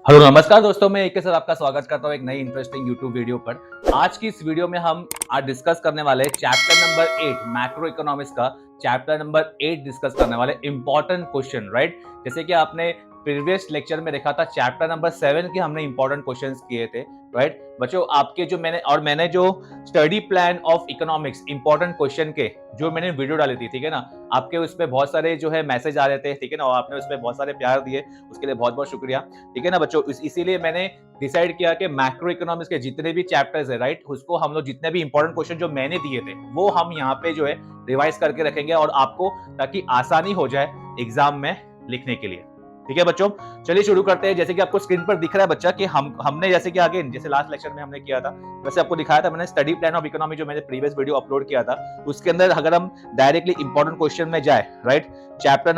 Hello नमस्कार दोस्तों, मैं एक के साथ आपका स्वागत करता हूँ एक नई इंटरेस्टिंग यूट्यूब वीडियो पर। आज की इस वीडियो में हम आज डिस्कस करने वाले हैं चैप्टर नंबर 8 मैक्रो इकोनॉमिक्स का चैप्टर नंबर 8 डिस्कस करने वाले इंपॉर्टेंट क्वेश्चन, राइट। जैसे कि आपने प्रीवियस लेक्चर में देखा था चैप्टर नंबर 7 के हमने इंपॉर्टेंट क्वेश्चंस किए थे, राइट। बच्चों आपके जो मैंने जो study plan of economics important question के जो मैंने वीडियो डाली थी, ठीक है ना, आपके उस पर बहुत सारे जो है मैसेज आ रहे थे, ठीक है ना, और आपने उस पर बहुत सारे प्यार दिए, उसके लिए बहुत बहुत शुक्रिया। ठीक है ना बच्चों, इसीलिए मैंने डिसाइड किया कि मैक्रो इकोनॉमिक्स के जितने भी चैप्टर्स है, राइट, उसको हम लोग जितने भी इंपॉर्टेंट क्वेश्चन जो मैंने दिए थे वो हम यहाँ पे जो है रिवाइज करके रखेंगे और आपको ताकि आसानी हो जाए एग्जाम में लिखने के लिए। ठीक है बच्चों, चलिए शुरू करते हैं। जैसे कि आपको स्क्रीन पर दिख रहा है बच्चा कि हमने जैसे कि आगे जैसे लास्ट लेक्चर में हमने किया था वैसे आपको दिखाया था मैंने स्टडी प्लान ऑफ इकोनॉमी जो मैंने प्रीवियस वीडियो अपलोड किया था, उसके अंदर अगर हम डायरेक्टली इंपॉर्टेंट क्वेश्चन में जाए, राइट, चैप्टर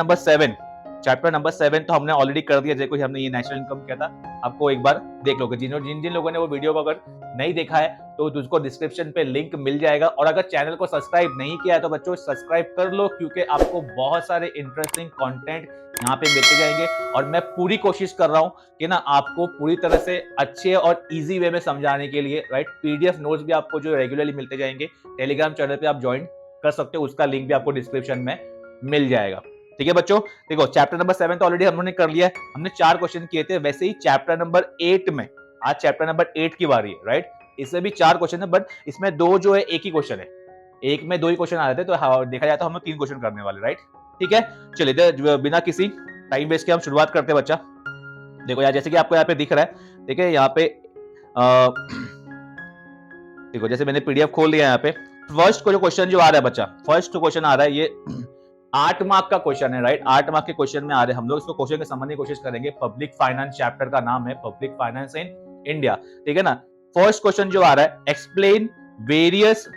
नंबर 7 तो हमने ऑलरेडी कर दिया। जैसे हमने ये नेशनल इनकम किया था, आपको एक बार देख लोगे। जिन लोगों ने वो वीडियो को अगर नहीं देखा है तो उसको डिस्क्रिप्शन पे लिंक मिल जाएगा। और अगर चैनल को सब्सक्राइब नहीं किया है तो बच्चों सब्सक्राइब कर लो, क्योंकि आपको बहुत सारे इंटरेस्टिंग कंटेंट यहाँ पे मिलते जाएंगे। और मैं पूरी कोशिश कर रहा हूँ कि ना आपको पूरी तरह से अच्छे और इजी वे में समझाने के लिए, राइट। पीडीएफ नोट्स भी आपको जो रेगुलरली मिलते जाएंगे। टेलीग्राम चैनल पे आप ज्वाइन कर सकते हो, उसका लिंक भी आपको डिस्क्रिप्शन में मिल जाएगा। ठीक है बच्चों, देखो चैप्टर नंबर 7 तो ऑलरेडी हमने कर लिया है। हमने 4 क्वेश्चन किए थे। वैसे ही चैप्टर नंबर 8 में आज चैप्टर नंबर 8 की बारी है, राइट। इसमें भी 4 क्वेश्चन है, बट इसमें 2 जो है एक ही क्वेश्चन है। एक में 2 ही क्वेश्चन आ रहे थे, तो देखा जाए तो हम लोग 3 क्वेश्चन करने वाले, राइट। ठीक है, चलिए बिना किसी टाइम वेस्ट के हम शुरुआत करते हैं बच्चा। देखो यार, जैसे कि आपको यहाँ पे दिख रहा है, ठीक है, यहाँ पे देखो जैसे मैंने पीडीएफ खोल लिया यहाँ पे। फर्स्ट को जो क्वेश्चन जो आ रहा है बच्चा, फर्स्ट क्वेश्चन आ रहा है, ये 8 मार्क का क्वेश्चन है, राइट। 8 मार्क के क्वेश्चन में आ रहे हैं। हम लोग इसको क्वेश्चन के समझने की कोशिश करेंगे। पब्लिक फाइनेंस चैप्टर का नाम है पब्लिक फाइनेंस इन इंडिया, ठीक है ना। फर्स्ट क्वेश्चन जो आ रहा है, explain various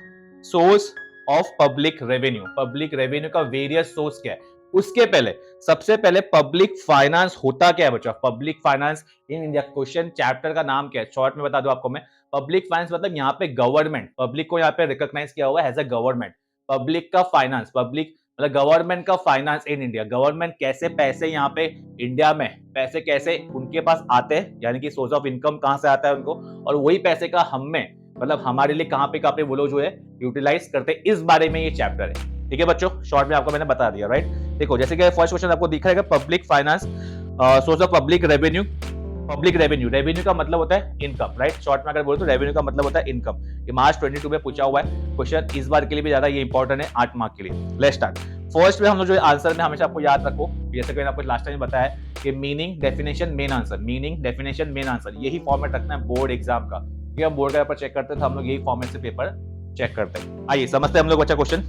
source of public revenue. Public revenue का वेरियस सोर्स क्या है। उसके पहले सबसे पहले पब्लिक फाइनेंस होता क्या है बच्चा। Public finance in India question chapter का नाम क्या है, शॉर्ट में बता दो आपको मैं। पब्लिक फाइनेंस मतलब यहाँ पे गवर्नमेंट, पब्लिक को यहाँ पे रिकॉग्नाइज किया हुआ है एज अ गवर्नमेंट। पब्लिक का फाइनेंस, पब्लिक मतलब गवर्नमेंट का फाइनेंस इन इंडिया। गवर्नमेंट कैसे पैसे यहाँ पे इंडिया में पैसे कैसे उनके पास आते हैं, यानी कि सोर्स ऑफ इनकम कहां से आता है उनको, और वही पैसे का हमें मतलब हमारे लिए कहां पे वो लोग जो है यूटिलाइज करते हैं, इस बारे में ये चैप्टर है। ठीक है बच्चों, शॉर्ट में आपको मैंने बता दिया, राइट। देखो जैसे कि फर्स्ट क्वेश्चन आपको दिख रहा है public finance source of public revenue. Public revenue, revenue का मतलब होता है इनकम, राइट। शॉर्ट में अगर बोले तो रेवेन्यू का मतलब होता है इनकम। ये मार्च 22 में पूछा हुआ है क्वेश्चन, इस बार के लिए भी ज्यादा ये इंपॉर्टेंट है 8 मार्क के लिए। Let's start. फर्स्ट में हम लोग जो आंसर में हमेशा आपको याद रखो, जैसे कि मैंने आपको लास्ट टाइम बताया कि meaning definition main answer, meaning definition main answer, यही फॉर्मेट रखना है बोर्ड एग्जाम का। कि हम बोर्ड का पेपर चेक करते हैं तो हम लोग यही फॉर्मेट से पेपर चेक करते हैं। आइए समझते हैं हम लोग बच्चा क्वेश्चन।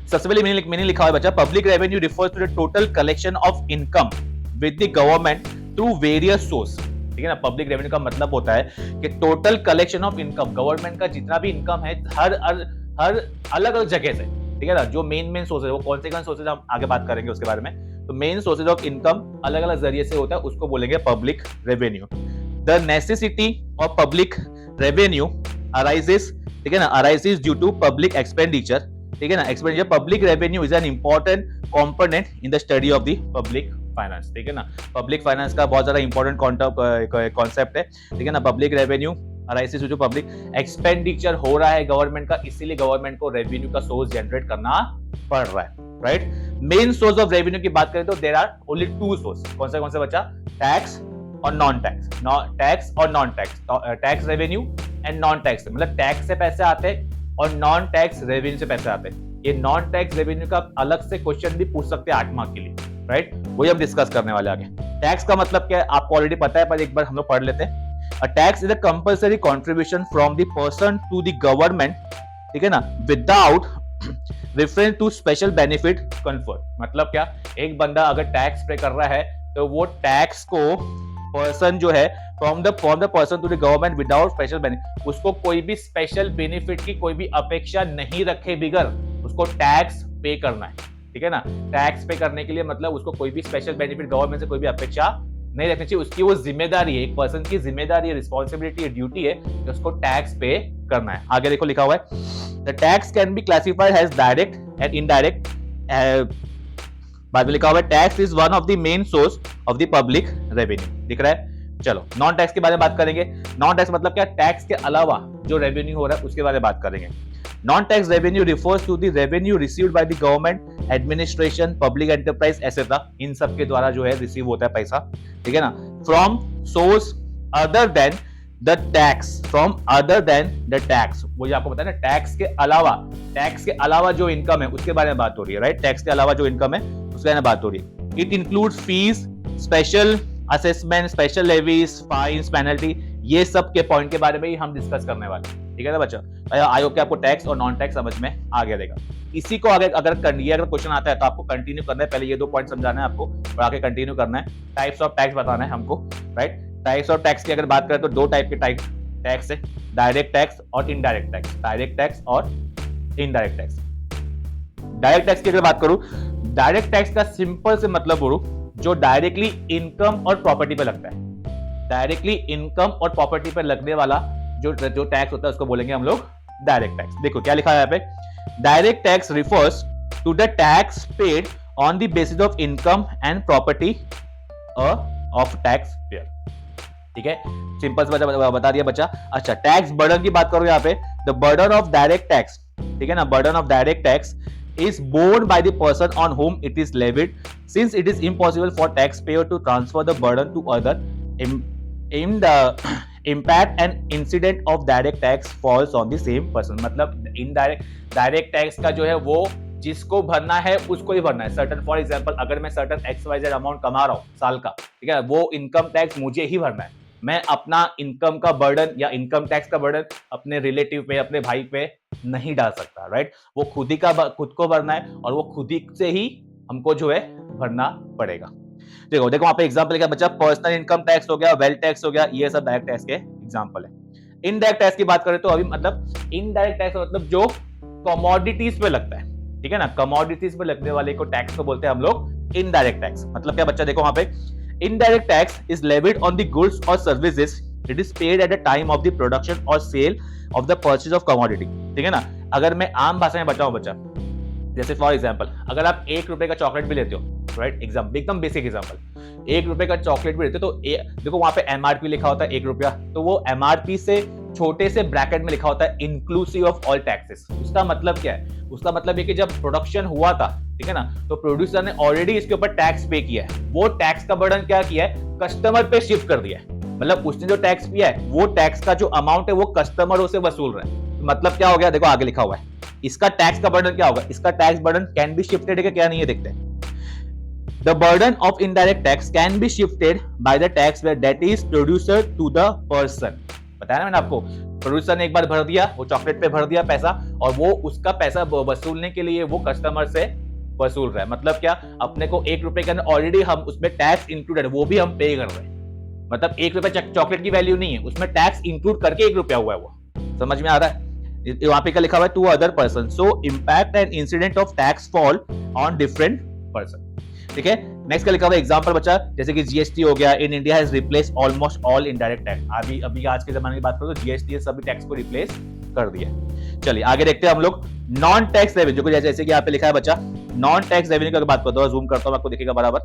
सबसे पहले मीनिंग लिखा हुआ है बच्चा, public revenue refers to the total collection of income with the government through various source. ठीक है ना, पब्लिक रेवेन्यू का मतलब होता है कि total collection of income, government का जितना भी इनकम है हर अलग अलग जगह से, ठीक है ना। जो मेन सोर्स है वो कौन से सोर्सेज हम आगे बात करेंगे उसके बारे में। तो मेन सोर्सेज ऑफ इनकम अलग अलग जरिए से होता है, उसको बोलेंगे public revenue. The necessity of public revenue arises, ठीक है ना, arises due to public expenditure, ठीक है ना। Expenditure, public revenue is an important component in the study of the public finance, ठीक है ना। पब्लिक फाइनेंस का बहुत ज्यादा इंपॉर्टेंट कॉन्सेप्ट है, ठीक है ना। पब्लिक रेवेन्यू अराइजेस जो पब्लिक एक्सपेंडिचर हो रहा है गवर्नमेंट का, इसीलिए गवर्नमेंट को रेवेन्यू का सोर्स जनरेट करना पड़ रहा है, right. Main source of revenue की बात करें तो देयर आर ओनली 2 सोर्स। कौन से बच्चा, टैक्स और नॉन टैक्स, टैक्स और non tax, tax revenue and non tax, मतलब टैक्स से पैसे आते हैं और नॉन टैक्स रेवेन्यू से पैसे आते हैं। ये नॉन टैक्स रेवेन्यू का अलग से क्वेश्चन भी पूछ सकते हैं 8 मार्क के लिए, राइट। वही हम डिस्कस करने वाले आगे। टैक्स का मतलब क्या है आपको ऑलरेडी पता है, पर एक बार हम लोग पढ़ लेते हैं। A tax is a compulsory contribution from the person to the government, ठीक है ना, without reference to special benefit conferred। मतलब क्या, एक बंदा अगर टैक्स पे कर रहा है तो वो टैक्स को पर्सन जो है from the person to the government without special benefit, उसको कोई भी स्पेशल बेनिफिट की कोई भी अपेक्षा नहीं रखे बिगर उसको टैक्स पे करना है, ठीक है ना। टैक्स पे करने के लिए मतलब उसको कोई भी स्पेशल बेनिफिट गवर्नमेंट से कोई भी अपेक्षा नहीं रखनी चाहिए। उसकी वो जिम्मेदारी है, एक पर्सन की जिम्मेदारी है, रिस्पॉन्सिबिलिटी है, ड्यूटी है कि उसको टैक्स पे करना है। आगे देखो लिखा हुआ है, the tax can be classified as direct and indirect. बाद में लिखा हुआ है, tax is one of the main source of the public revenue. दिख रहा है, चलो नॉन टैक्स के बारे में बात करेंगे। नॉन टैक्स मतलब क्या, टैक्स के अलावा जो रेवेन्यू हो रहा है उसके बारे में बात करेंगे। Non tax revenue refers to the revenue received by the government, administration, public enterprise etcetera, इन सब के द्वारा जो है रिसीव होता है पैसा, ठीक है ना, from source other than the tax, from other than the tax, वो जो आपको पता है ना, टैक्स के अलावा जो इनकम है उसके बारे में बात हो रही है, राइट। टैक्स के अलावा जो इनकम है उसके बारे में बात हो रही है। It includes fees, special assessment, special levies, fines, penalty, ये सब के पॉइंट के बारे में ही हम डिस्कस करने वाले हैं, ठीक है ना बच्चा। आई होप कि आपको टैक्स और नॉन टैक्स समझ में आ गया रहेगा। इसी को अगर क्वेश्चन आता है तो आपको कंटिन्यू करना है, पहले ये 2 पॉइंट समझाना है आपको और आगे कंटिन्यू करना है। टाइप्स ऑफ टैक्स बताना है हमको, राइट। टाइप्स ऑफ टैक्स की अगर बात करें तो 2 टाइप के टैक्स है, डायरेक्ट टैक्स और इनडायरेक्ट टैक्स। डायरेक्ट टैक्स और इनडायरेक्ट टैक्स। डायरेक्ट टैक्स की अगर बात करूं, डायरेक्ट टैक्स का सिंपल से मतलब बोलूं, जो डायरेक्टली इनकम और प्रॉपर्टी पे लगता है। डायरेक्टली इनकम और प्रॉपर्टी पे लगने वाला जो टैक्स होता है उसको बोलेंगे हम लोग डायरेक्ट टैक्स। देखो क्या लिखा है यहाँ पे, direct tax refers to the tax paid on the basis of income and property of tax payer, ठीक है। सिंपल से बता दिया बच्चा। अच्छा, टैक्स बर्डन की बात करो यहाँ पे, the burden of direct tax, ठीक है ना, burden of direct tax is borne by the person on whom it is levied, since it is impossible for taxpayer to transfer the burden to other. In the impact and incident of direct tax falls on the same person. मतलब direct tax का जो है वो जिसको भरना है उसको ही भरना है। सर्टन फॉर एग्जांपल अगर मैं सर्टन XYZ अमाउंट कमा रहा हूँ साल का, ठीक है, वो इनकम टैक्स मुझे ही भरना है। मैं अपना इनकम का बर्डन या इनकम टैक्स का बर्डन अपने रिलेटिव पे, अपने भाई पे नहीं डाल सकता, राइट। वो खुद को भरना है और वो खुद ही से ही हमको जो है भरना पड़ेगा। देखो वहां पे एग्जांपल क्या बच्चा, पर्सनल इनकम टैक्स हो गया, वेल्थ टैक्स हो गया, ये सब डायरेक्ट टैक्स के एग्जांपल है। इनडायरेक्ट टैक्स की बात करें तो अभी मतलब इनडायरेक्ट टैक्स मतलब जो कमोडिटीज पे लगता है, ठीक है ना, कमोडिटीज पे लगने वाले को टैक्स को बोलते हैं हम लोग इनडायरेक्ट टैक्स। मतलब क्या बच्चा, देखो वहां पे indirect tax is levied on the goods or services it is paid at the time of the production or sale of the purchase of commodity, ठीक है ना। अगर मैं आम भाषा में बताऊं बच्चा, जैसे फॉर एग्जांपल अगर आप 1 रुपए का चॉकलेट भी लेते हो, राइट, एकदम बेसिक एग्जांपल, 1 रुपए का चॉकलेट भी लेते हो तो देखो वहां पे MRP लिखा होता है 1 रुपया, तो वो MRP से छोटे से ब्रैकेट में लिखा होता है इंक्लूसिव ऑफ ऑल टैक्सेस। उसका मतलब क्या है, उसका मतलब ये कि जब प्रोडक्शन हुआ था, ठीक है ना, तो प्रोड्यूसर ने ऑलरेडी इसके ऊपर टैक्स पे किया है। वो टैक्स का बर्डन क्या किया है, कस्टमर पे शिफ्ट कर दिया है। मतलब उसने जो टैक्स किया है वो टैक्स का जो अमाउंट है वो कस्टमरों से वसूल रहा है। मतलब क्या हो गया, देखो आगे लिखा हुआ है, इसका टैक्स का बर्डन क्या होगा, इसका tax burden can be shifted है क्या नहीं है देखते हैं। The burden of indirect tax can be shifted by the taxpayer, that is producer to the person. बताया ना मैंने आपको, प्रोड्यूसर ने एक बार भर दिया, वो चॉकलेट पे भर दिया पैसा और वो उसका पैसा वसूलने के लिए वो कस्टमर से वसूल रहा है। मतलब क्या, अपने को 1 रुपए के अंदर ऑलरेडी हम उसमें टैक्स इंक्लूडेड, वो भी हम पे कर रहे हैं। मतलब 1 रुपए चॉकलेट की वैल्यू नहीं है, उसमें टैक्स इंक्लूड करके 1 रुपया हुआ है। वो समझ में आ रहा है। वहां पे क्या लिखा हुआ है, to other person, so impact and incident of tax fall on different person, ठीक है। नेक्स्ट का लिखा हुआ एग्जांपल बच्चा, जैसे कि जीएसटी हो गया, in India has replace almost all indirect tax. अभी आज के जमाने की बात करो तो जीएसटी सभी टैक्स को रिप्लेस कर दिया। चलिए आगे देखते हैं हम लोग नॉन टैक्स रेवेन्यू को, जैसे कि यहाँ पे लिखा है बच्चा, नॉन टैक्स रेवेन्यू की बात करता हूँ, जूम करता हूँ आपको दिखेगा बराबर।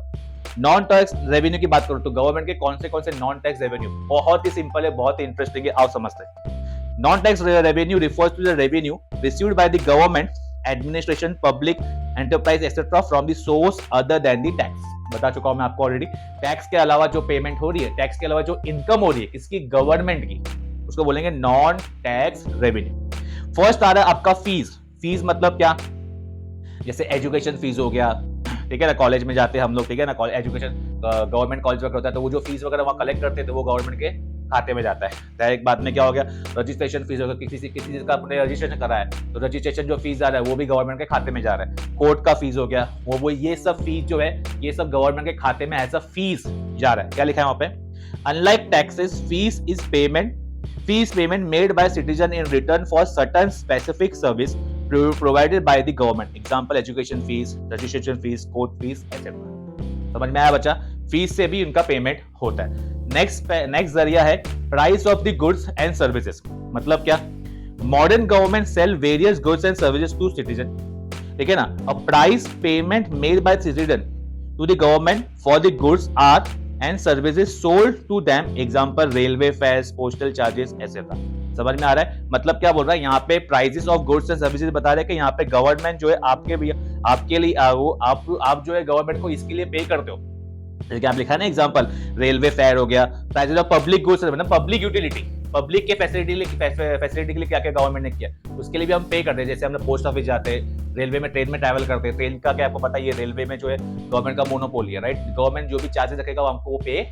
नॉन टैक्स रेवेन्यू की बात करो तो गवर्नमेंट के कौन से नॉन टैक्स रेवेन्यू, बहुत ही सिंपल है, बहुत ही इंटरेस्टिंग है, आओ समझते हैं। Non tax revenue refers to the revenue received by the government, administration, public enterprise etcetera from the source other than the tax. बता चुका हूं मैं आपको ऑलरेडी, टैक्स के अलावा जो पेमेंट हो रही है, टैक्स के अलावा जो इनकम हो रही है किसकी, गवर्नमेंट की, उसको बोलेंगे नॉन टैक्स रेवेन्यू। फर्स्ट आ रहा है आपका फीस मतलब क्या, जैसे एजुकेशन फीस हो गया, ठीक है ना, कॉलेज में जाते हैं हम लोग, ठीक है ना, एजुकेशन गवर्नमेंट कॉलेज वगैरह होता है तो वो जो फीस वगैरह वहां कलेक्ट करते हैं तो वो गवर्नमेंट के खाते में जाता है। डायरेक्ट बाद में क्या हो गया, रजिस्ट्रेशन फीस हो गया, किसी चीज का अपने रजिस्ट्रेशन करा है तो रजिस्ट्रेशन जो फीस आ रहा है वो भी गवर्नमेंट के खाते में जा रहा है। कोर्ट का फीस हो गया, वो ये सब फीस जो है ये सब गवर्नमेंट के खाते में एज अ फीस जा रहा है। क्या लिखा है वहां पे, unlike taxes fees is payment made by citizen in return for certain specific service provided by the government, example education fees, registration fees, court fees etcetera. समझ में आया बच्चा, फीस से भी उनका पेमेंट होता है। नेक्स्ट जरिया है price of the goods and services. मतलब क्या, modern government sell various goods and services to citizen, ठीक है ना। A price payment made by citizen to the government for the goods are and services sold to them, example railway fares, postal charges etc. समझ में आ रहा है? मतलब क्या बोल रहा है यहाँ पे, prices of goods and services बता रहे हैं कि यहाँ पे गवर्नमेंट जो है आपके लिए वो आप जो है गवर्नमेंट को इसके लिए पे करते हो। जैसे आप लिखा है ना एग्जांपल, रेलवे फेयर हो गया, प्राइसेस ऑफ पब्लिक गुड्स, मतलब पब्लिक यूटिलिटी, पब्लिक के फैसिलिटी के लिए क्या क्या गवर्नमेंट ने किया, उसके लिए भी हम पे करते हैं। जैसे हम लोग पोस्ट ऑफिस जाते हैं, रेलवे में ट्रेन में ट्रैवल करते हैं, ट्रेन का क्या आपको पता है, ये रेलवे में जो है गवर्नमेंट का मोनोपोली है, राइट। गवर्नमेंट जो भी चार्जेस रखेगा वो हमको पे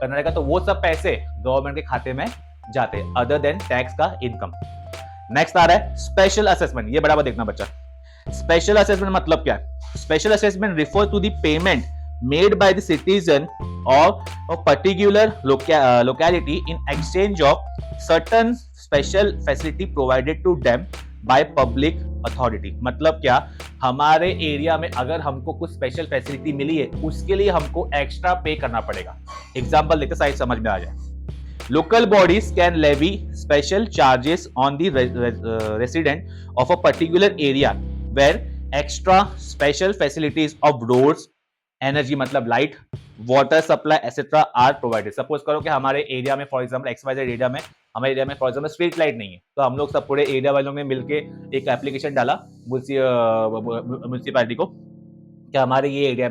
करना रहेगा, तो वो सब पैसे गवर्नमेंट के खाते में जाते हैं, अदर देन टैक्स का इनकम। नेक्स्ट आ रहा है स्पेशल असेसमेंट। ये बराबर देखना बच्चा, स्पेशल असेसमेंट मतलब क्या है? Special assessment refer to the payment made by the citizen of a particular locality in exchange of certain special facility provided to them by public authority। मतलब क्या, हमारे एरिया में अगर हमको कुछ स्पेशल फैसिलिटी मिली है, उसके लिए हमको एक्स्ट्रा पे करना पड़ेगा। एग्जांपल देखते साइड समझ में आ जाए। Local bodies can levy special charges on the resident of a particular area where extra special facilities of roads, energy मतलब light, water supply etcetera are provided. Suppose करो कि हमारे एरिया में फॉर एग्जांपल XYZ एरिया में, हमारे area में for example street light नहीं है, तो हम लोग सब पूरे एरिया वालों ने मिलके एक एप्लीकेशन डाला म्युनिसिपैलिटी को कि हमारे एरिया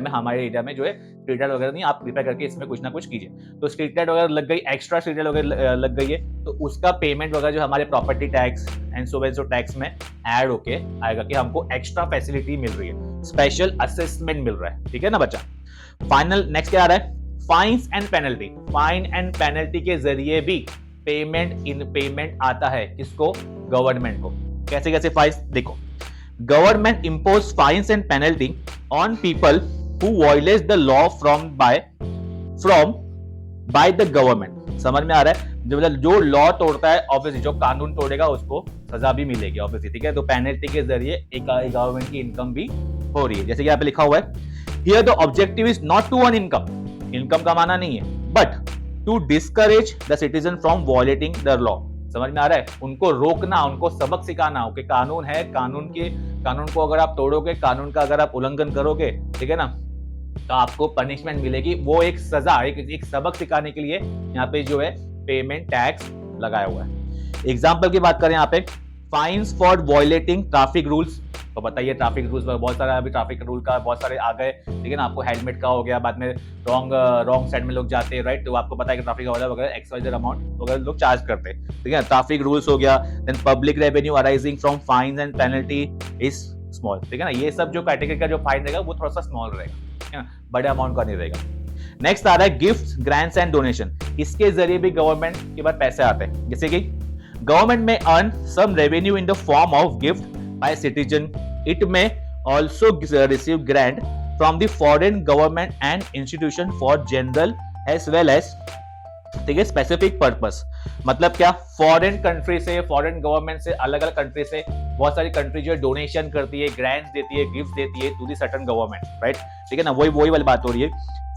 में जो है स्ट्रीट लाइट वगैरह नहीं, आप कृपया करके इसमें कुछ ना कुछ कीजिए। तो स्ट्रीट लाइट वगैरह लग गई, एक्स्ट्रा स्ट्रीट लाइट वगैरह लग गई है, तो उसका पेमेंट वगैरह जो हमारे property tax and so tax में ऐड होके आएगा कि हमको एक्स्ट्रा फैसिलिटी मिल रही है, स्पेशल असेसमेंट मिल रहा है। ठीक है ना बच्चा। फाइनल नेक्स्ट क्या आ रहा है? Fines and penalty. Fine and penalty के जरिए भी पेमेंट आता है किसको? गवर्नमेंट को। कैसे कैसे फाइन्स देखो, government impose fines and penalty on people who violates the law from by the government. समझ में आ रहा है? जो लॉ तोड़ता है, ऑब्वियसली जो कानून तोड़ेगा उसको सजा भी मिलेगी ऑब्वियसली। ठीक है, तो पेनल्टी के जरिए एक गवर्नमेंट की इनकम भी हो रही है। जैसे कि यहाँ पे लिखा हुआ है, Here the objective is not to earn income, income कमाना नहीं है, but to discourage the citizen from violating the law। समझ में आ रहा है? उनको रोकना, उनको सबक सिखाना हो कि कानून है, कानून को अगर आप तोड़ोगे, कानून का अगर आप उल्लंघन करोगे, ठीक है ना, तो आपको पनिशमेंट मिलेगी। वो एक सजा, एक सबक सिखाने के लिए यहाँ पे जो है पेमेंट टैक्स लगाया हुआ है। एग्जाम्पल की बात करें यहाँ पे, fines for violating traffic rules. तो बताइए ट्रैफिक रूल्स बहुत सारे, अभी ट्रैफिक रूल का बहुत सारे आ गए, ठीक है ना। आपको हेलमेट का हो गया, बाद में रॉन्ग साइड में लोग जाते हैं, राइट, तो आपको पता है कि ट्रैफिक वगैरह XYZ अमाउंट वगैरह लोग चार्ज करते हैं, ठीक है। ट्रैफिक रूल्स हो गया, then public revenue arising from fines and penalty is small, ठीक है ना। ये सब जो कैटेगरी का जो फाइन रहेगा वो थोड़ा सा स्मॉल रहेगा, ठीक है ना, बड़े अमाउंट का नहीं रहेगा। नेक्स्ट आ रहा है गिफ्ट, ग्रांट्स एंड डोनेशन। इसके जरिए भी गवर्नमेंट के पास पैसे आते हैं, जैसे कि government may earn some revenue in the form of gift by citizen. It may also receive grant from the foreign government and institution for general as well as, ठीक है, स्पेसिफिक पर्पस। मतलब क्या, फॉरेन कंट्री से, foreign government से, अलग अलग country से बहुत सारी कंट्री जो है डोनेशन करती है, ग्रांट्स देती है, गिफ्ट देती है to the certain government, right, ठीक है ना। वही वाली बात हो रही है।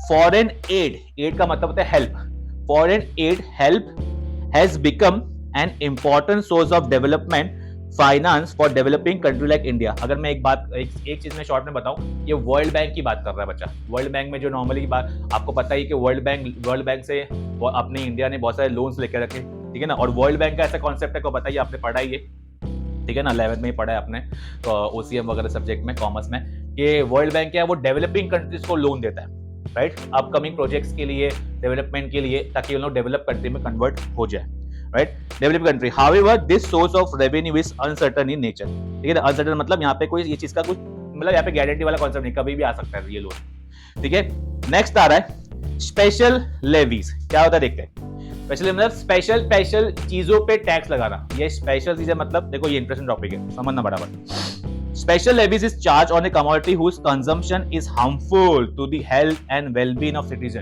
फॉरेन एड का मतलब होता है help. Foreign add help has become an important source of development finance for developing country like India. अगर मैं एक चीज में शॉर्ट में बताऊं, ये वर्ल्ड बैंक की बात कर रहा है बच्चा। वर्ल्ड बैंक में जो नॉर्मली की बात आपको पता ही कि वर्ल्ड बैंक से अपने इंडिया ने बहुत सारे लोन्स लेकर रखे, ठीक है ना। और वर्ल्ड बैंक का ऐसा कॉन्सेप्ट है को बताइए, आपने पढ़ा ही है, ठीक है ना, 11th में ही पढ़ा है आपने तो OCM वगैरह सब्जेक्ट में, कॉमर्स में, कि वर्ल्ड बैंक क्या है, वो डेवलपिंग कंट्रीज को लोन देता है, राइट, अपकमिंग प्रोजेक्ट्स के लिए, डेवलपमेंट के लिए, ताकि उन लोग डेवलप कंट्री में कन्वर्ट हो जाए, right, develop country. However this source of revenue is uncertain in nature, ठीक है ना। अनसर्टेन मतलब यहाँ पे कोई ये चीज का कुछ मतलब यहाँ पे गारंटी वाला कॉन्सेप्ट नहीं, कभी भी आ सकता है ये लोन, ठीक है। नेक्स्ट आ रहा है स्पेशल लेवीज। क्या होता है देखते हैं। स्पेशल मतलब स्पेशल चीजों पे टैक्स लगाना। ये स्पेशल चीजें मतलब देखो, ये इंटरेस्टिंग टॉपिक है, समझना बराबर। Special levies is charge on a commodity whose consumption is harmful to the health and wellbeing of citizen.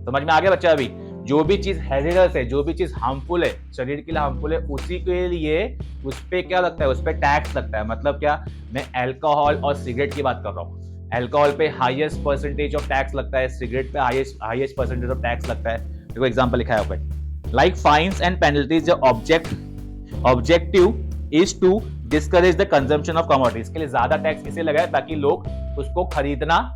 समझ में आ गया बच्चा? अभी जो भी चीज हैजर्डस है, जो भी चीज हार्मफुल है, शरीर के लिए हार्मफुल है, उसी के लिए उस पे क्या लगता है, उस पे टैक्स लगता है। मतलब क्या, मैं अल्कोहल और सिगरेट की बात कर रहा हूँ। अल्कोहल पे हाईएस्ट परसेंटेज ऑफ टैक्स लगता है, सिगरेट पे हाईएस्ट परसेंटेज ऑफ टैक्स लगता है। देखो एग्जांपल लिखा है ऊपर, like fines and penalties objective is to discourage the consumption of commodities. इसके लिए ज्यादा टैक्स किसे लगाए, ताकि लोग उसको खरीदना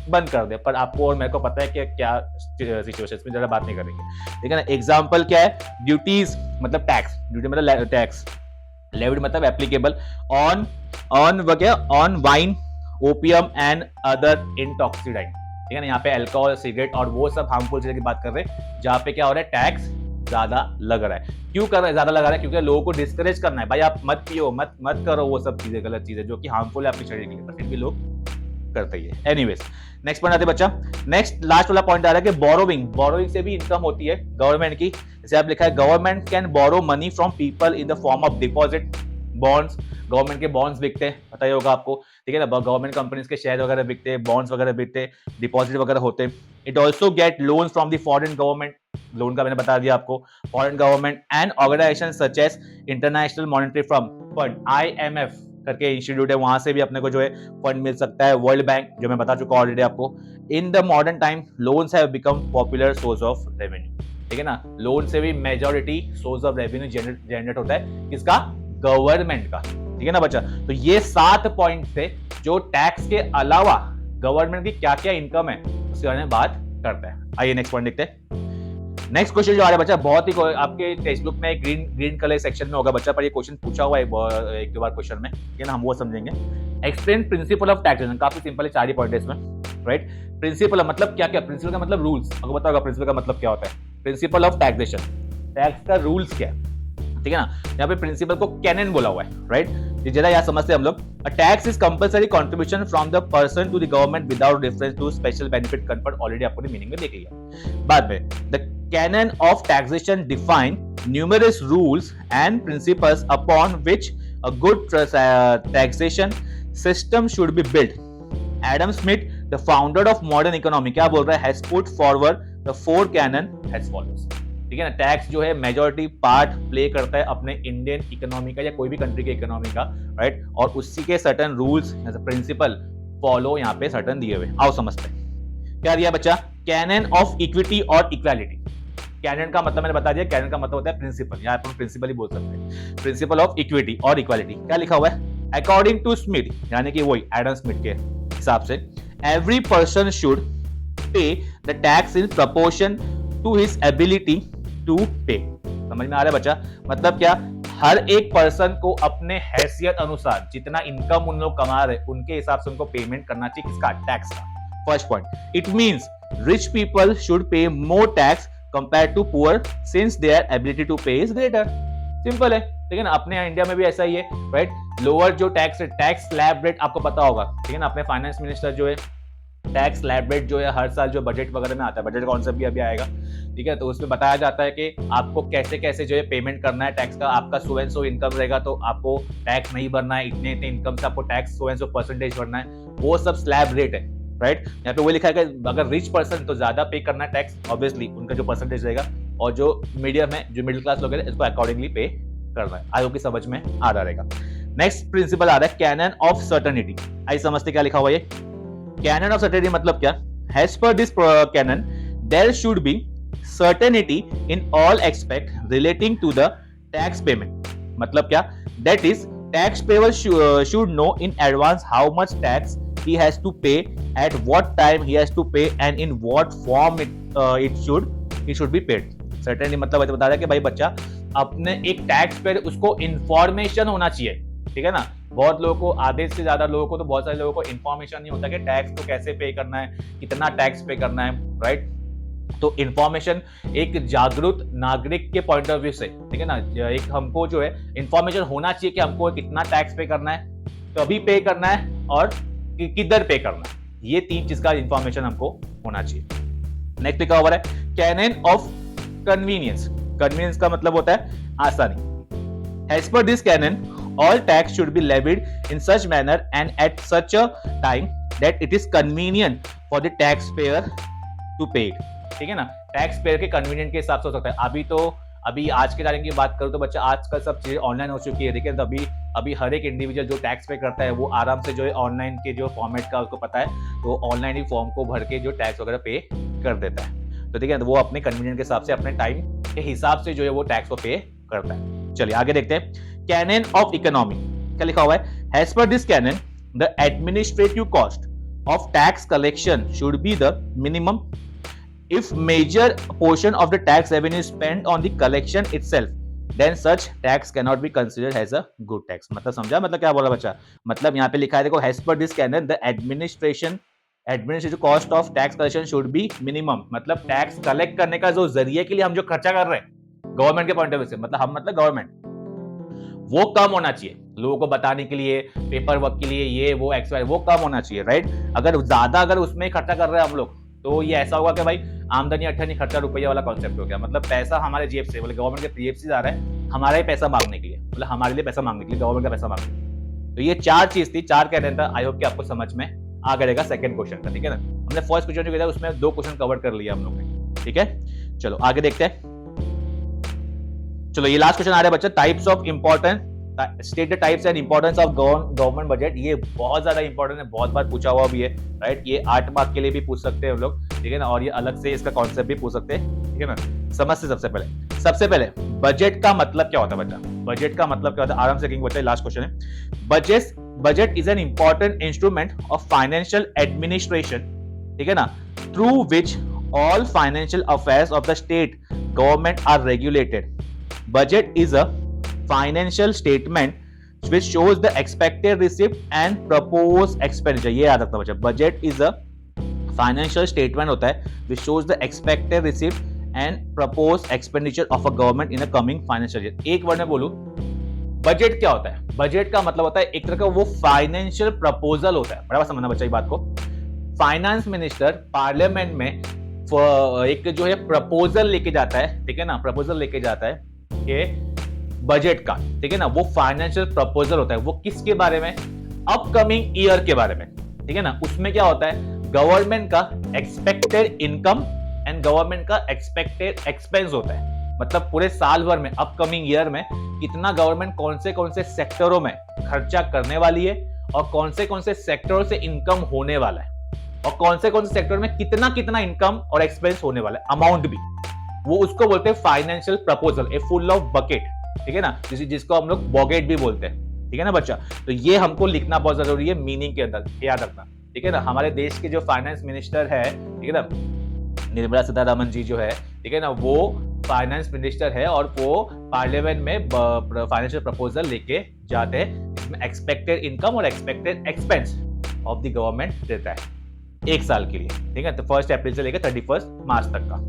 बंद कर दे, पर आपको और मेरे को पता है कि क्या सिचुएशन में ज़्यादा बात नहीं करेंगे, ठीक है ना। एग्जाम्पल क्या है, ड्यूटीज मतलब टैक्स, ड्यूटी मतलब टैक्स, लेविड मतलब एप्लीकेबल ऑन ऑन वगैरह on wine, opium and other intoxicant, ठीक है ना। यहाँ पे अल्कोहल, सिगरेट और वो सब हार्मफुल चीजें की बात कर रहे हैं जहाँ पे क्या हो रहा है, टैक्स ज्यादा लग रहा है। क्यों कर रहा है, ज्यादा लगा रहा है क्योंकि लोगों को डिस्करेज करना है, भाई आप मत पियो, मत मत करो वो सब चीजें, गलत चीजें जो कि हार्मफुल है अपने शरीर के लिए, पर फिर भी लोग करते ही है। एनीवेज नेक्स्ट पॉइंट आते बच्चा, नेक्स्ट लास्ट वाला पॉइंट आ रहा है कि बोरोविंग, बोरोविंग से भी इनकम होती है गवर्नमेंट की। जैसे आप लिखा है, government can borrow money from people in the form of deposit, bonds, government के बॉन्ड्स बिकते हैं, पता ही होगा आपको, ठीक है ना। गवर्नमेंट कंपनीज के शेयर वगैरह बिकते हैं, बॉन्ड्स वगैरह बिकते हैं, डिपॉजिट वगैरह होते हैं। It also get loan from the foreign government, loan का मैंने बता दिया आपको, foreign government and organisation such as International Monetary Fund, IMF करके इंस्टीट्यूट है, वहां से भी अपने को जो है फंड मिल सकता है, वर्ल्ड बैंक जो मैं बता चुका ऑलरेडी आपको। In the modern time loans have become popular source of revenue, ठीक है ना। लोन से भी majority source of revenue generate होता है, किसका, गवर्नमेंट का, ठीक है ना बच्चा। तो ये 7 पॉइंट थे जो टैक्स के अलावा गवर्नमेंट की क्या क्या इनकम है उसके बारे में बात करते हैं। आइए नेक्स्ट पॉइंट देखते हैं। नेक्स्ट क्वेश्चन जो आ रहा है बच्चा, बहुत ही आपके टेक्स्ट बुक में ग्रीन कलर सेक्शन में होगा बच्चा, पर ये क्वेश्चन पूछा हुआ है एक दो बार क्वेश्चन में, ठीक है ना, हम वो समझेंगे। एक्सप्लेन प्रिंसिपल ऑफ टैक्सेशन, काफी सिंपल है, 4 ही पॉइंट है इसमें, राइट। प्रिंसिपल मतलब क्या क्या, प्रिंसिपल का मतलब रूल्स, आपको पता होगा प्रिंसिपल का मतलब क्या होता है। प्रिंसिपल ऑफ टैक्सेशन, टैक्स का रूल्स क्या है, ठीक है ना। यहाँ पे प्रिंसिपल को कैनन बोला हुआ है, राइट। जरा यहाँ समझते हैं हम लोग। A tax is compulsory contribution from the person to the government without reference to special benefit conferred, already आपको मीनिंग में देख लिया। बाद में the canon of taxation define numerous rules and principles upon which a good taxation system should be built. Adam Smith, the founder of modern economy, क्या बोल रहा है, has put forward the 4 canon as follows, ठीक है ना। Tax जो है majority part play करता है अपने इंडियन इकोनॉमी का या कोई भी कंट्री के इकोनॉमी का, राइट। और उसी के सर्टेन रूल्स प्रिंसिपल फॉलो यहाँ पे सर्टेन दिए हुए। आओ समझते हैं क्या दिया बच्चा, कैनन ऑफ इक्विटी और इक्वालिटी। कैनन का मतलब मैंने बता दिया, कैनन का मतलब होता है प्रिंसिपल, या अपन प्रिंसिपल ही बोल सकते हैं। प्रिंसिपल ऑफ इक्विटी और इक्वालिटी क्या लिखा हुआ है, अकॉर्डिंग टू स्मिथ, यानी कि वही एडम स्मिथ के हिसाब से, every person should pay the tax in proportion to his ability to pay. समझ में आ रहा है बच्चा, मतलब क्या, हर एक पर्सन को अपने हैसियत अनुसार जितना इनकम उन लोग कमा रहे उनके हिसाब से उनको पेमेंट करना चाहिए, किसका, टैक्स का। First point, it means rich people should pay more tax compare to poor since their ability to pay is greater. Simple है, ठीक है ना। अपने इंडिया में भी ऐसा ही है, राइट। लोअर जो टैक्स स्लैब रेट आपको पता होगा, ठीक है ना। अपने फाइनेंस मिनिस्टर जो है टैक्स स्लैब रेट जो है हर साल जो बजट वगैरह में आता है, बजट कॉन्सेप्ट भी अभी आएगा, ठीक है, तो उसमें बताया जाता है कि आपको कैसे कैसे जो है पेमेंट करना है टैक्स का। आपका सो एंड सो इनकम रहेगा तो आपको टैक्स नहीं भरना है, इतने इतने इनकम से आपको tax so and so percentage भरना है, वो सब स्लैब रेट है, राइट। यहाँ पे वो लिखा है कि अगर रिच पर्सन तो ज्यादा पे करना है टैक्स, ऑब्वियसली उनका जो परसेंटेज रहेगा, और जो मीडियम है, जो मिडिल क्लास लोग हैं, इसको अकॉर्डिंगली पे करना है। आई होप कि समझ में आ रहा रहेगा। नेक्स्ट प्रिंसिपल आ रहा है कैनन ऑफ सर्टेनिटी। आई समझते क्या लिखा हुआ है, कैनन ऑफ सर्टेनिटी मतलब क्या, as per this canon there should be certainty in all aspect relating to the tax payment। मतलब क्या, that is taxpayer should know in advance how much tax he has to pay, at what time he has to pay and in what form it should be paid। certainty मतलब बता रहा है कि भाई बच्चा अपने एक टैक्स पेयर उसको इंफॉर्मेशन होना चाहिए, ठीक है ना। बहुत लोगों को, आधे से ज्यादा लोगों को, तो बहुत सारे लोगों को इन्फॉर्मेशन नहीं होता कि टैक्स को कैसे पे करना है, कितना टैक्स पे करना है, राइट। तो इन्फॉर्मेशन एक जागरूक नागरिक के पॉइंट ऑफ व्यू से, ठीक है ना, एक हमको जो है इन्फॉर्मेशन होना चाहिए कि हमको कितना टैक्स पे करना है, कभी पे करना है और किधर पे करना है। ये 3 चीज का इन्फॉर्मेशन हमको होना चाहिए। नेक्स्ट लिखा हुआ है कैनन ऑफ कन्वीनियंस। कन्वीनियंस का मतलब होता है आसानी। As per this canon, all tax should be levied in such manner and at such a time that it is convenient for the taxpayer to pay it। ठीक है ना, tax payer के convenient के हिसाब से हो सकता है। अभी आज के तारीख की बात करूं तो बच्चा आजकल सब चीजें ऑनलाइन हो चुकी है, देखिए। तो अभी हर एक इंडिविजुअल जो टैक्स पे करता है वो आराम से जो है ऑनलाइन के जो फॉर्मेट का उसको पता है, तो ऑनलाइन ही फॉर्म को भर के जो टैक्स वगैरह पे कर देता है। तो ठीक है, वो अपने कन्वीनियंट के हिसाब से, अपने टाइम के हिसाब से जो है वो टैक्स को पे करता है। चलिए आगे देखते हैं। कैनन ऑफ इकोनॉमी क्या लिखा हुआ है, as per this canon the administrative cost of tax collection should be the minimum if major portion of the tax revenue is spent on the collection itself, then such tax cannot be considered as a good tax. मतलब समझा, मतलब क्या बोला बच्चा, मतलब यहाँ पे लिखा है देखो, as per this canon the administrative cost of tax collection should be minimum, मतलब टैक्स कलेक्ट करने का जो जरिए के लिए हम जो खर्चा कर रहे हैं गवर्नमेंट के पॉइंट ऑफ व्यू से, मतलब हम मतलब गवर्नमेंट, वो कम होना चाहिए लोगों को बताने के लिए, पेपर वर्क के लिए, ये वो एक्स वाई, वो कम होना चाहिए, राइट। अगर ज्यादा अगर उसमें खर्चा कर रहे हैं हम लोग, तो ये ऐसा होगा कि भाई आमदनी अठनी खर्चा रुपया वाला कॉन्सेप्ट हो गया, मतलब पैसा हमारे जेब से, मतलब गवर्नमेंट के पीएफ से आ रहा है हमारा ही पैसा मांगने के लिए, मतलब हमारे लिए पैसा मांगने के लिए, गवर्नमेंट का पैसा मांगने के लिए। तो ये चार चीज थी, चार कहने था, आई होप कि आपको समझ में आ गएगा सेकंड क्वेश्चन का, ठीक है ना। हमने फर्स्ट क्वेश्चन जो किया उसमें 2 क्वेश्चन कवर कर लिया हम लोग ने, ठीक है। चलो आगे देखते हैं। चलो ये लास्ट क्वेश्चन आ रहा है बच्चा, types of important, state the types and importance of government budget. ये बहुत ज्यादा इंपॉर्टेंट है, बहुत बार पूछा हुआ भी है, राइट। ये 8 मार्क के लिए भी पूछ सकते हैं हम लोग, ठीक है ना, और ये अलग से इसका कॉन्सेप्ट भी पूछ सकते हैं, ठीक है ना। समझते सबसे पहले बजट का मतलब क्या होता है बच्चा, बजट का मतलब क्या होता है, आराम से कहेंगे बच्चा, लास्ट क्वेश्चन है। Budget is an important instrument of financial administration, ठीक है ना, through which all financial affairs of the state government are regulated. Budget is a financial statement which shows the expected receipt and proposed expenditure. ये याद रखना बच्चा, budget is a financial statement होता है which shows the expected receipt and proposed expenditure of a government in a coming financial year. एक word में बोलूं, budget क्या होता है, बजट का मतलब होता है एक तरह का वो फाइनेंशियल प्रपोजल होता है, बराबर समझना बच्चा ये बात को। फाइनेंस मिनिस्टर पार्लियामेंट में एक जो है प्रपोजल लेके जाता है, ठीक है ना, प्रपोजल लेके जाता है के बजट का, ठीक है ना, वो फाइनेंशियल प्रपोजल होता है, वो किसके बारे में, अपकमिंग ईयर के बारे में, ठीक है ना। उसमें क्या होता है, गवर्नमेंट का एक्सपेक्टेड इनकम एंड गवर्नमेंट का एक्सपेक्टेड एक्सपेंस होता है, मतलब पूरे साल भर में, अपकमिंग ईयर में कितना गवर्नमेंट कौन से सेक्टरों में खर्चा करने वाली है और कौन से सेक्टरों से इनकम होने वाला है और कौन से सेक्टर में कितना इनकम और एक्सपेंस होने वाला है, अमाउंट भी, वो उसको बोलते हैं financial proposal, a full of bucket, ठीक है ना, जिसको हम लोग बॉगेट भी बोलते हैं, ठीक है ना बच्चा। तो ये हमको लिखना बहुत जरूरी है मीनिंग के अंदर, याद रखना, ठीक है ना। हमारे देश के जो फाइनेंस मिनिस्टर है, ठीक है ना, निर्मला सीतारमण जी जो है, ठीक है ना, वो फाइनेंस मिनिस्टर है और वो पार्लियामेंट में फाइनेंशियल प्रपोजल लेके जाते हैं, इसमें एक्सपेक्टेड इनकम और expected expense of the government देता है 1 साल के लिए, ठीक है। तो 1 अप्रैल से लेकर 31 मार्च तक का,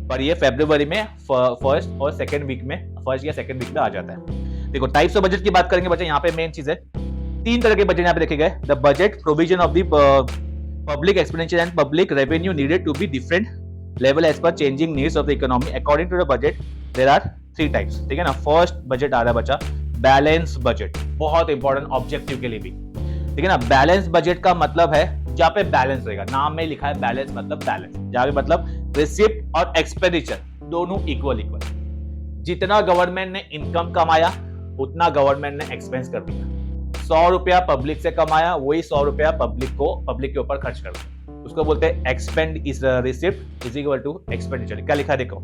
पर ये फरवरी में फर्स्ट और सेकंड वीक में, फर्स्ट या सेकंड वीक में आ जाता है। देखो टाइप्स ऑफ बजट की बात करेंगे बच्चे, यहाँ पे मेन चीज है 3 तरह के बजट यहाँ पे देखे गए। The budget provision of the public expenditure and public revenue needed to be different level as per changing needs of the economy according to the budget there are 3 types, ठीक है ना। फर्स्ट बजट आ रहा है बच्चा balance budget, बहुत important objective के लिए भी, ठीक है ना। बैलेंस बजट का मतलब है जहां पे बैलेंस रहेगा, नाम में लिखा है बैलेंस मतलब बैलेंस, जहां पे मतलब रिसिप्ट और एक्सपेंडिचर दोनों इक्वल, जितना गवर्नमेंट ने इनकम कमाया उतना गवर्नमेंट ने एक्सपेंस कर दिया। 100 रुपया पब्लिक से कमाया, वही 100 रुपया पब्लिक के ऊपर खर्च कर दिया, उसको बोलते हैं expend is receipt is equal to expenditure. क्या लिखा देखो,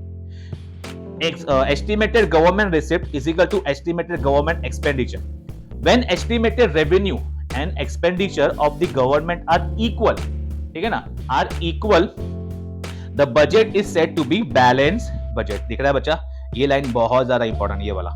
estimated government receipt is equal to estimated government expenditure when estimated revenue and expenditure of the government are equal, ठीक है ना, are equal, the budget is said to be balanced budget। दिख रहा है बच्चा, ये लाइन बहुत ज्यादा इंपॉर्टेंट, ये वाला।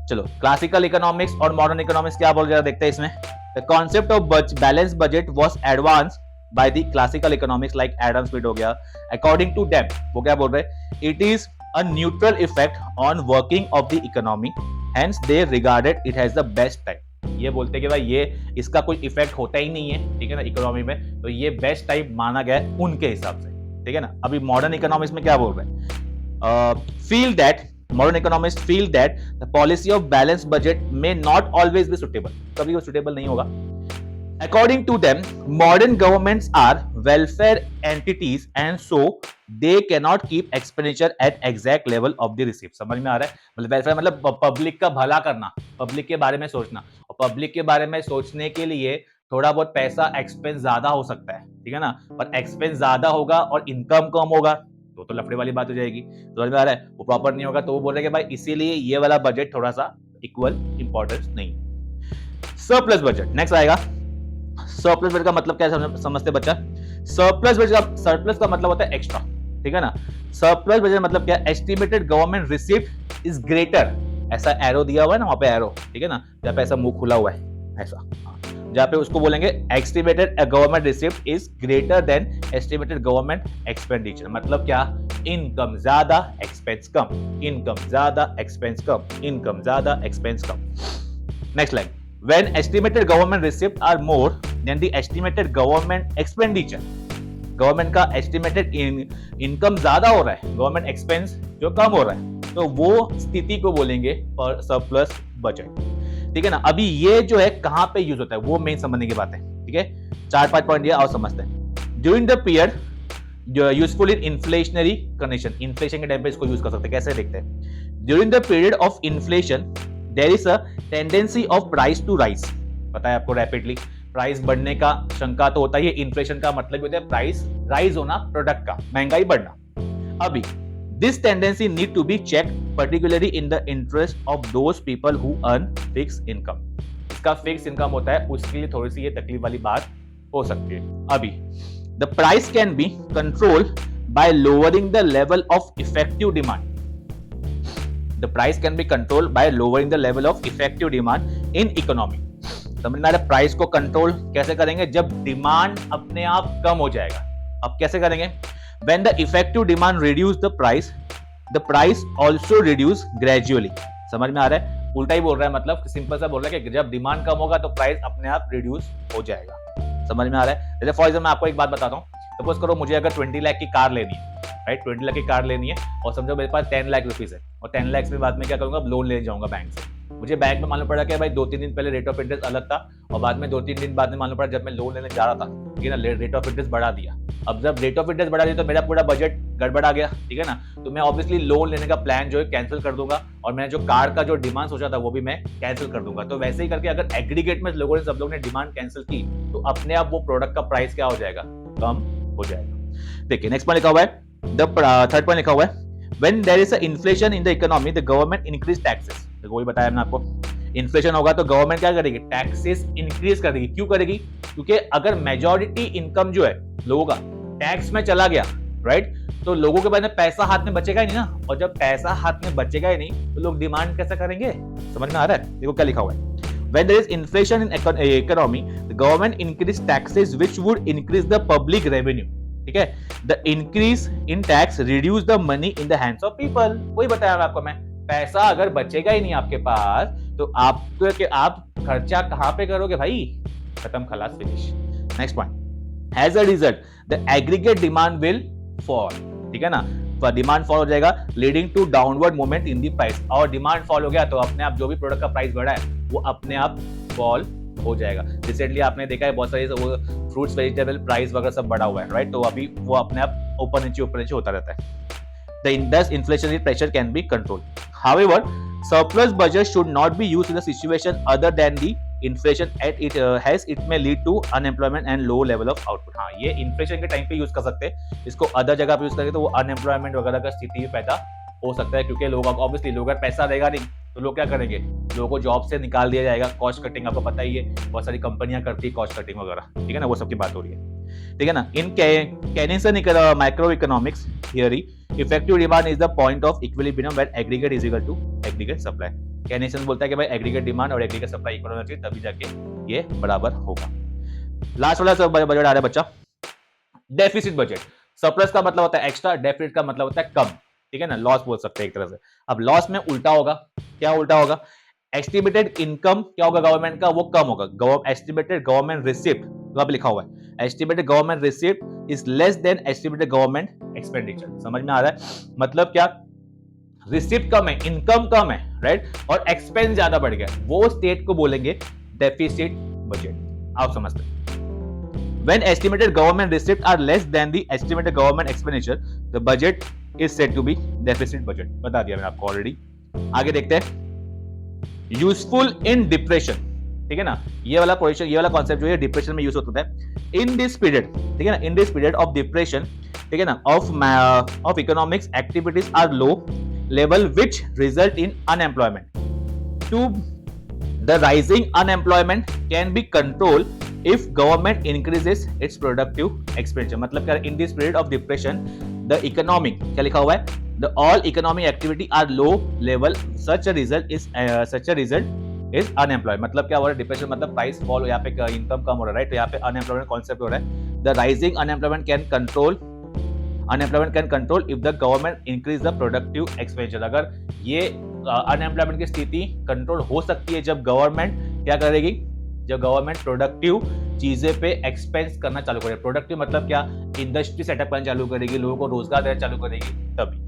चलो क्लासिकल इकोनॉमिक्स और मॉडर्न इकोनॉमिक्स क्या बोल रहा है देखते हैं इसमें। the concept of balanced budget was advanced by the classical economics like Adam Smith हो गया। according to them वो क्या बोल रहे हैं, it is a neutral effect on working of the economy, hence they regarded it as the best time। ये बोलते हैं कि भाई ये इसका कोई इफेक्ट होता ही नहीं है, ठीक है ना, इकोनॉमी में, तो ये बेस्ट टाइम माना गया है उनके हिसाब से, ठीक है ना। अभी मॉडर्न इकोनॉमिक्स में क्या बोल रहे हैं, feel that modern economist feel that the policy of balance budget में नॉट ऑलवेज बी सुटेबल, कभी वो सुटेबल नहीं होगा। According to them, modern governments are welfare entities and so they cannot keep expenditure at exact level of the receipt। समझ में आ रहा है, मतलब वेलफेयर मतलब पब्लिक का भला करना, पब्लिक के बारे में सोचना, और पब्लिक के बारे में सोचने के लिए थोड़ा बहुत पैसा एक्सपेंस ज्यादा हो सकता है, ठीक है ना, पर एक्सपेंस ज्यादा होगा और इनकम कम होगा तो लफड़े वाली बात हो जाएगी। समझ में आ रहा है, वो प्रॉपर नहीं होगा, तो वो बोल रहे हैं कि भाई इसीलिए ये वाला बजट थोड़ा सा इक्वल इंपॉर्टेंस नहीं। सरप्लस बजट नेक्स्ट आएगा। सरप्लस बजट का मतलब क्या है समझते बच्चा? सरप्लस का मतलब होता है एक्स्ट्रा, ठीक है ना। सरप्लस बजट मतलब क्या? Estimated government receipt is greater, ऐसा एरो दिया हुआ है ना वहां पे एरो, ठीक है ना, जहां पे ऐसा मुंह खुला हुआ है ऐसा, जहां पे उसको बोलेंगे estimated government receipt is greater than estimated government expenditure. मतलब क्या? इनकम ज्यादा एक्सपेंस कम, इनकम ज्यादा एक्सपेंस कम, इनकम ज्यादा expense come. Next line, when estimated government receipts are more than the estimated government expenditure, government का एस्टिमेटेड इनकम ज्यादा हो रहा है, गवर्नमेंट एक्सपेंस जो कम हो रहा है, तो वो स्थिति को बोलेंगे सरप्लस बजट, ठीक है ना। अभी ये जो है कहां पे यूज होता है वो मेन समझने की बात है, ठीक है। 4-5 पॉइंट ये आओ समझते हैं। During the period useful in inflationary condition, inflation के टाइम पे इसको यूज कर सकते हैं। कैसे देखते हैं? During the period of inflation there is a tendency of price to rise, पता है आपको, रैपिडली प्राइस बढ़ने का शंका तो होता ही है। इन्फ्लेशन का मतलब होता है प्राइस राइज होना, प्रोडक्ट का महंगाई बढ़ना। अभी this tendency need to be check particularly in the interest of those people who earn fix income. इसका फिक्स इनकम होता है, उसके लिए थोड़ी सी ये तकलीफ वाली बात हो सकती है। अभी the price can be control by lowering the level of effective demand, the price can be controlled by lowering the level of effective demand in economy। समझ में आ रहा है? प्राइस को कंट्रोल कैसे करेंगे? जब डिमांड अपने आप कम हो जाएगा। अब कैसे करेंगे? when the effective demand reduce the price also reduce gradually। समझ में आ रहा है? उल्टा ही बोल रहा है, मतलब सिंपल सा बोल रहा है कि जब डिमांड कम होगा तो प्राइस अपने आप रिड्यूस हो जाएगा। समझ में आ रहा है? जैसे फॉर एग्जाम्पल मैं आपको एक बात बताता हूँ, सपोज करो मुझे अगर 20 लाख की कार लेनी है, राइट, 20 लाख की कार लेनी है, और समझो मेरे पास 10 लाख रुपीज है, और 10 लाख में बाद में क्या करूंगा? लोन ले जाऊंगा बैंक से। मुझे बैंक में मालूम पड़ा कि भाई 2-3 दिन पहले रेट ऑफ इंटरेस्ट अलग था, और बाद में 2-3 दिन बाद में मालूम पड़ा जब मैं लोन लेने जा रहा था, ठीक है ना, रेट ऑफ इंटरेस्ट बढ़ा दिया। अब जब रेट ऑफ इंटरेस्ट बढ़ा दिया तो मेरा पूरा बजट गड़बड़ा गया, ठीक है ना। तो मैं ऑब्वियसली लोन लेने का प्लान जो है कैंसिल कर दूंगा, और मैं जो कार का जो डिमांड सोचा था वो भी मैं कैंसिल कर दूंगा। तो वैसे ही करके अगर एग्रीगेट में लोगों ने, सब लोग ने डिमांड कैंसिल की, तो अपने आप वो प्रोडक्ट का प्राइस क्या हो जाएगा? कम हो जाएगा। देखिए नेक्स्ट पॉइंट लिखा हुआ है, थर्ड पॉइंट लिखा हुआ है, when there is a inflation in the economy the government increase taxes। तो वही बताया मैंने आपको, इन्फ्लेशन होगा तो गवर्नमेंट क्या करेगी? टैक्सेस इंक्रीज कर देगी। क्यों करेगी? क्योंकि अगर मेजॉरिटी इनकम जो है लोगों का टैक्स में चला गया, राइट, तो लोगों के पास में पैसा हाथ में बचेगा ही नहीं ना, और जब पैसा हाथ में बचेगा ही नहीं तो लोग डिमांड कैसे करेंगे? समझ में आ रहा है? देखो क्या लिखा हुआ है, when there is inflation in economy the government increase taxes which would increase the public revenue। ठीक है, the increase in tax reduce the money in the hands of people. वही बताया आपको मैं, पैसा अगर बचेगा ही नहीं आपके पास तो आप खर्चा कहां पे करोगे भाई? खत्म, खलास, finish. Next point, as a result the aggregate demand will fall. ठीक है ना, डिमांड फॉल हो जाएगा, leading to downward movement in the price. और डिमांड फॉल हो गया तो अपने आप जो भी प्रोडक्ट का प्राइस बढ़ा है वो अपने आप फॉल हो जाएगा। रिसेंटली आपने देखा है बहुत सारी फ्रूट्स वेजिटेबल प्राइस वगैरह सब बढ़ा हुआ है, राइट, तो अभी वो अपने आप ऊपर नीचे होता रहता है। Thus inflationary pressure can be controlled. However, surplus budget should not be used in a situation other than the inflation as it may lead to unemployment and low level of output। हाँ, ये inflation के time पे use कर सकते हैं, इसको other जगह पे यूज करेंगे तो वो अनएम्प्लॉयमेंट वगैरह का स्थिति पैदा हो सकता है, क्योंकि लोग ऑब्वियसली लोग अगर पैसा रहेगा नहीं तो लोग क्या करेंगे? लोगों को जॉब से निकाल दिया जाएगा। कॉस्ट कटिंग आपको पता ही है, बहुत सारी कंपनियां करती है कॉस्ट कटिंग वगैरह, ठीक है ना, वो सब की बात हो रही है, ठीक है ना। In Keynesian micro economics theory effective demand is the point of equilibrium when aggregate is equal to aggregate supply. Keynesian बोलता है कि भाई एग्रीगेट डिमांड और एग्रीगेट सप्लाई इक्वल होना चाहिए, तभी जाके ये बराबर होगा। लास्ट वाला सब बजट आ रहा है बच्चा, डेफिसिट बजट। सरप्लस का मतलब होता है एक्स्ट्रा, डेफिसिट का मतलब होता है कम, ठीक है ना, लॉस बोल सकते हैं एक तरह से। अब लॉस में उल्टा होगा, क्या उल्टा होगा? एस्टिमेटेड इनकम क्या होगा गवर्नमेंट का? वो कम होगा। एस्टिमेटेड गवर्नमेंट रिसिप्ट, वहां पे लिखा हुआ है estimated government receipt is less than estimated government expenditure. समझ में आ रहा है? मतलब क्या? रिसिप्ट कम है, इनकम कम है, राइट, और एक्सपेंस ज्यादा बढ़ गया, वो स्टेट को बोलेंगे डेफिसिट बजट। आप समझते हैं? When estimated government receipts are less than the estimated government expenditure, the budget is said to be deficit budget। बता दिया मैंने आपको ऑलरेडी। आगे देखते हैं, यूजफुल इन डिप्रेशन। ठीक है ना, ये वाला पोजीशन, ये वाला कॉन्सेप्ट जो है डिप्रेशन में यूज होता है। इन दिस पीरियड, ठीक है ना, in this period of depression, ठीक है ना, of economics activities are low level which result in unemployment. To the rising unemployment can be control if government increases its productive expenditure, मतलब क्या, in this period of depression the economic, क्या लिखा हुआ है, the all economic activity are low level, such a result is unemployed, मतलब क्या हो रहा है, डिप्रेशन मतलब प्राइस फॉल, यहाँ पे इनकम कम हो रहा है, राइट, तो यहाँ पे अनएम्प्लॉयमेंट कॉन्सेप्ट हो रहा है, the rising unemployment can control if the government increase the productive expenditure, अगर ये अनएम्प्लॉयमेंट की स्थिति कंट्रोल हो सकती है जब गवर्नमेंट क्या करेगी, जब गवर्नमेंट प्रोडक्टिव चीजें पे एक्सपेंस करना चालू करेगी, प्रोडक्टिव मतलब क्या, इंडस्ट्री सेटअप करना चालू करेगी, लोगों को रोजगार देना चालू करेगी, तभी।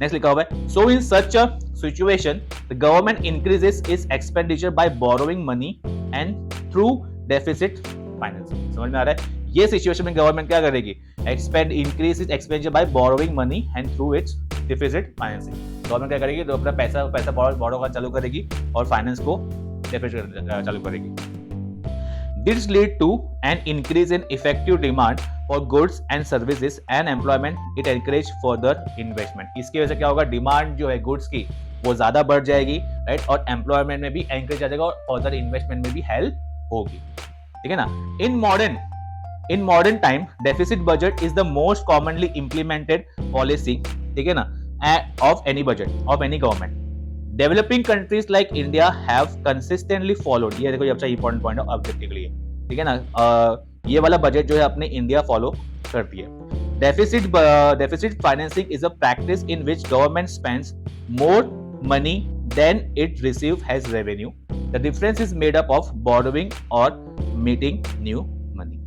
नेक्स्ट लिखा हुआ है, so in such a situation the government increases its expenditure by borrowing money and through deficit financing, समझ में आ रहा है, ये सिचुएशन में गवर्नमेंट क्या करेगी, increase its expenditure by borrowing money and through it's deficit financing, government क्या करेगी, तो अपना पैसा बोरो करना चालू करेगी और फाइनेंस को डेफिसिट चालू करेगी। This lead to an increase in effective demand for goods and services and employment. It encourage further investment. इसकी वजह से क्या होगा, डिमांड जो है गुड्स की वो ज्यादा बढ़ जाएगी, राइट, और एम्प्लॉयमेंट में भी एंकरेज आ जाएगा और फर्दर इन्वेस्टमेंट में भी हेल्प होगी, ठीक है ना। In modern time deficit budget is the most commonly implemented policy, ठीक है ना, of any government. Developing countries like India have consistently followed, ये देखो ये अच्छा इंपॉर्टेंट पॉइंट है ऑब्जेक्टिवली, ठीक है ना, ये वाला बजट जो है अपने इंडिया फॉलो करती है। Deficit financing is a practice in which government spends more money than it receive has revenue, the difference is made up of borrowing और मीटिंग न्यू मनी,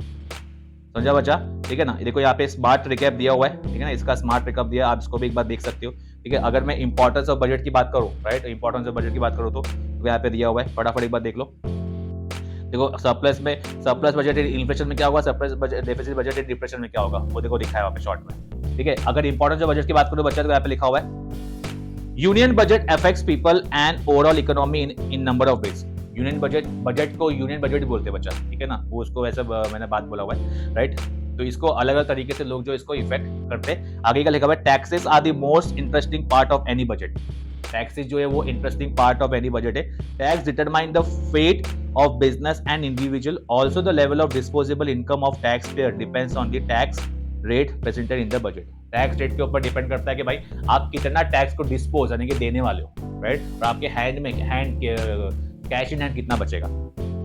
समझा बच्चा, ठीक है ना। देखो यहाँ पे स्मार्ट रिकैप दिया हुआ है, ठीक है ना, इसका स्मार्ट रिकैप दिया, आप इसको भी एक बार देख सकते हो, ठीक है। अगर मैं इंपॉर्टेंस ऑफ बजट की बात करूं, राइट, इंपॉर्टेंस ऑफ बजट की बात करूं तो यहाँ पे दिया हुआ है, फटाफट एक बार देख लो। देखो सरप्लस बजटेड इन्फ्लेशन में क्या होगा, डेफिसिट बजटेड डिप्रेशन में क्या होगा, वो देखो दिखा है वहाँ पे शॉर्ट में, ठीक है। अगर इंपॉर्टेंस ऑफ बजट की बात करो बच्चा, तो यहाँ पे लिखा हुआ है, union budget affects people and overall economy in number of ways. Union budget को यूनियन बजट बोलते हैं बच्चा, ठीक है ना, वो उसको वैसे मैंने बात बोला हुआ है, राइट, तो इसको अलग अलग तरीके से लोग जो इसको इफेक्ट करते हैं। आगे का लिखा हुआ है, taxes are the most interesting part of any budget, taxes जो है वो interesting part of any budget है। Tax determine the fate of business and individual, also the level of disposable income of tax payer depends on the tax rate presented in the budget. Tax rate के ऊपर depend करता है कि भाई आप कितना tax को डिस्पोज यानी कि देने वाले हो, राइट, और आपके कैश इन हैंड कितना बचेगा।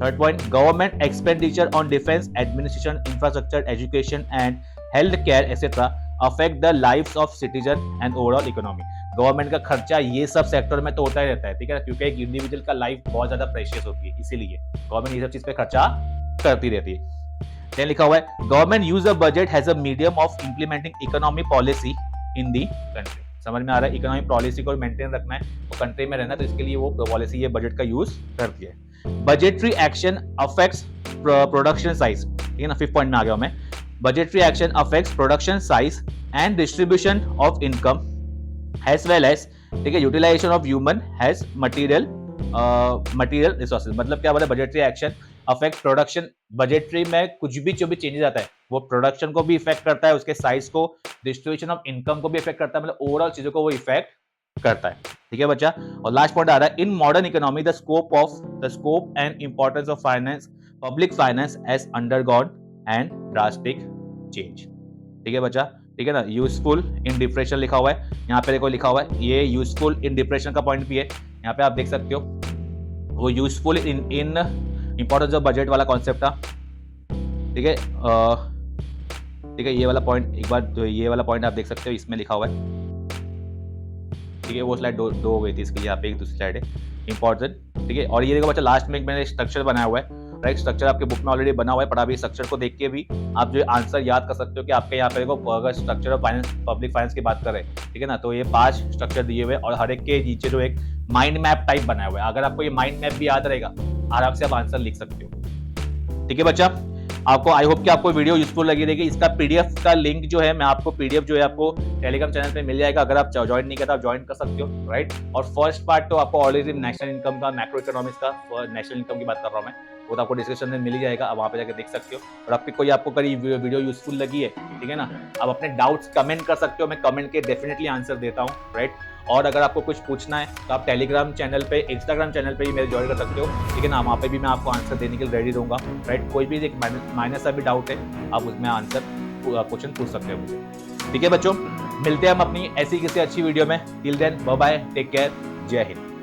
Third point, government expenditure on defence, administration, infrastructure, education and health care etcetera affect the lives of citizen and overall economy. Government का खर्चा ये सब सेक्टर में तो होता ही रहता है, ठीक है, क्योंकि एक इंडिविजुअल का लाइफ बहुत ज्यादा प्रेशियस होती है, इसीलिए गवर्नमेंट ये सब चीज पे खर्चा करती रहती है। देन लिखा हुआ है, government use a budget has a medium of implementing economic policy in the country. समझ में आ रहा है, इकोनॉमिक पॉलिसी को मेंटेन रखना है, वो कंट्री में रहना है, तो इसके लिए वो पॉलिसी ये बजट का यूज करती है। Budgetary action affects production size, ठीक है ना, 5th पॉइंट में आ गया मैं। Budgetary action affects production size and distribution of income as well as, ठीक है, utilization of human has material resources. मतलब क्या बोले, budgetary action affect production, budgetary में कुछ भी जो भी चेंजेस आता है वो प्रोडक्शन को भी इफेक्ट करता है, उसके साइज को, डिस्ट्रीब्यूशन ऑफ इनकम को भी इफेक्ट करता है, मतलब ओवरऑल चीजों को वो इफेक्ट करता है, ठीक है बच्चा। और लास्ट पॉइंट आ रहा है, in modern economy the scope and importance of finance, public finance has undergone and drastic change, ठीक है बच्चा, ठीक है ना। यूजफुल इन डिप्रेशन लिखा हुआ है, यहाँ पे देखो लिखा हुआ है, ये यूजफुल इन डिप्रेशन का पॉइंट भी है, यहाँ पे आप देख सकते हो, वो useful in importance of budget वाला कॉन्सेप्ट था, ठीक है, ठीक है, ये वाला पॉइंट एक बार, ये वाला पॉइंट आप देख सकते हो, इसमें लिखा हुआ है, ठीक है, वो स्लाइड दो हो गई थी इसके लिए, यहाँ पे एक दूसरी स्लाइड है इंपॉर्टेंट, ठीक है। और ये देखो बच्चा, लास्ट में मैंने स्ट्रक्चर बनाया हुआ है, राइट, स्ट्रक्चर आपके बुक में ऑलरेडी बना हुआ है, पर अभी स्ट्रक्चर को देख के भी आप जो आंसर याद कर सकते हो कि आपके यहाँ पे देखो, अगर structure of finance, public finance की बात करें, ठीक है ना, तो ये 5 स्ट्रक्चर दिए हुए और हर एक के नीचे जो एक माइंड मैप टाइप बनाया हुआ है। अगर आपको ये माइंड मैप भी याद रहेगा, आराम से आप आंसर लिख सकते हो, ठीक है बच्चा। आपको आई होप कि आपको वीडियो यूजफुल लगी रहेगी। इसका पीडीएफ का लिंक जो है मैं आपको पीडीएफ जो है आपको टेलीग्राम चैनल पे मिल जाएगा, अगर आप ज्वाइन नहीं करते आप ज्वाइन कर सकते हो, राइट। और फर्स्ट पार्ट तो आपको ऑलरेडी नेशनल इनकम का, मैक्रो इकोनॉमिक्स का, नेशनल इनकम की बात कर रहा हूँ मैं, वो तो आपको डिस्क्रिप्शन में मिल ही जाएगा, आप वहाँ पे जाकर देख सकते हो। और आपको कभी वीडियो यूजफुल लगी है, ठीक है ना, आप अपने डाउट्स कमेंट कर सकते हो, मैं कमेंट के डेफिनेटली आंसर देता हूँ, राइट। और अगर आपको कुछ पूछना है तो आप टेलीग्राम चैनल पे, इंस्टाग्राम चैनल पे भी मेरे ज्वाइन कर सकते हो, ठीक है ना, वहाँ पे भी मैं आपको आंसर देने के लिए रेडी रहूँगा, राइट। कोई भी एक माइनस सा भी डाउट है, आप उसमें आंसर क्वेश्चन पूछ सकते हो मुझे, ठीक है बच्चों। मिलते हैं हम अपनी ऐसी किसी अच्छी वीडियो में। Till then bye bye, take care, जय हिंद।